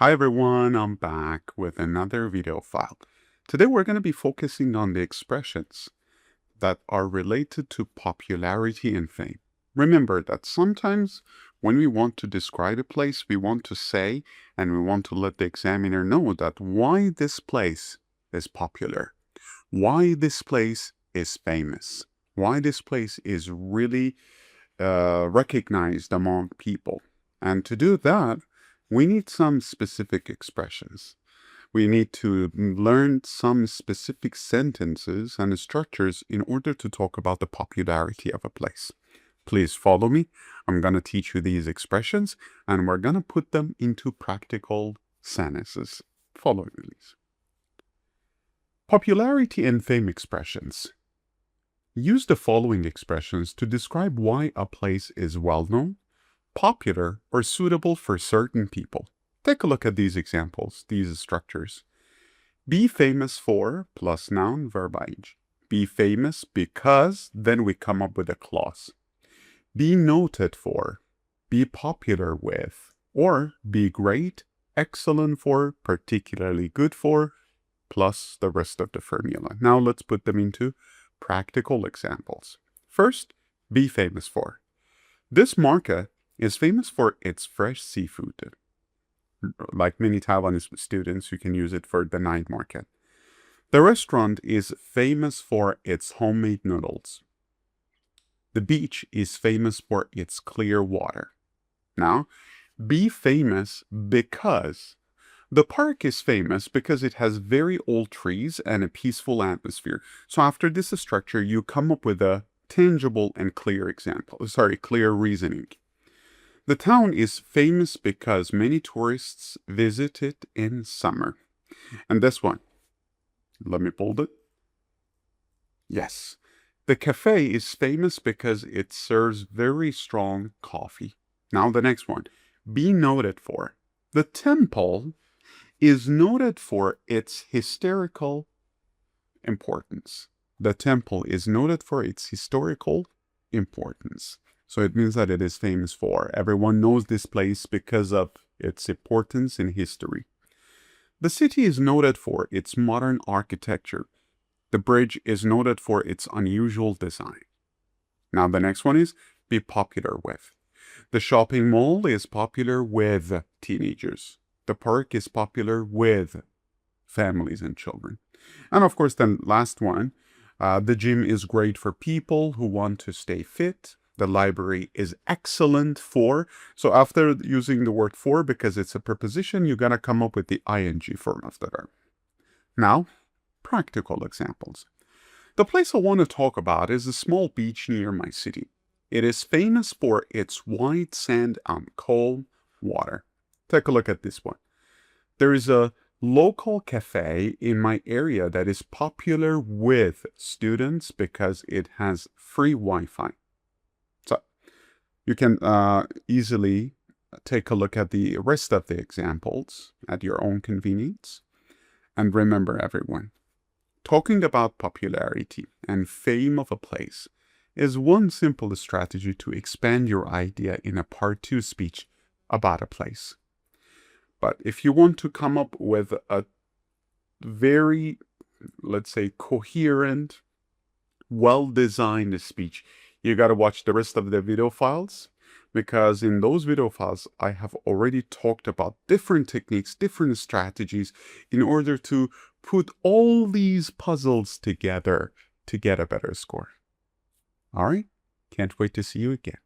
Hi everyone, I'm back with another video file. Today we're going to be focusing on the expressions that are related to popularity and fame. Remember that sometimes when we want to describe a place, we want to say and we want to let the examiner know that why this place is popular, why this place is famous, why this place is really recognized among people. And to do that, we need some specific expressions. We need to learn some specific sentences and structures in order to talk about the popularity of a place. Please follow me. I'm going to teach you these expressions and we're going to put them into practical sentences. Follow me, please. Popularity and fame expressions. Use the following expressions to describe why a place is well-known, popular, or suitable for certain people. Take a look at these examples, these structures. Be famous for plus noun, verb ing. Be famous because, then we come up with a clause. Be noted for, be popular with, or be great, excellent for, particularly good for, plus the rest of the formula. Now let's put them into practical examples. First, be famous for. This market is famous for its fresh seafood. Like many Taiwanese students, you can use it for the night market. The restaurant is famous for its homemade noodles. The beach is famous for its clear water. Now, be famous because the park is famous because it has very old trees and a peaceful atmosphere. So after this structure, you come up with a tangible and clear clear reasoning. The town is famous because many tourists visit it in summer. And this one, let me bold it. Yes, the cafe is famous because it serves very strong coffee. Now the next one, be noted for. The temple is noted for its historical importance. The temple is noted for its historical importance. So it means that it is famous for. Everyone knows this place because of its importance in history. The city is noted for its modern architecture. The bridge is noted for its unusual design. Now the next one is be popular with. The shopping mall is popular with teenagers. The park is popular with families and children. And of course, the last one, the gym is great for people who want to stay fit. The library is excellent for. So after using the word for, because it's a preposition, you're going to come up with the ing form of the verb. Now, practical examples. The place I want to talk about is a small beach near my city. It is famous for its white sand and calm water. Take a look at this one. There is a local cafe in my area that is popular with students because it has free Wi-Fi. So you can easily take a look at the rest of the examples at your own convenience. And remember, everyone, talking about popularity and fame of a place is one simple strategy to expand your idea in a part 2 speech about a place. But if you want to come up with a very, let's say, coherent, well-designed speech, you got to watch the rest of the video files, because in those video files, I have already talked about different techniques, different strategies in order to put all these puzzles together to get a better score. All right, can't wait to see you again.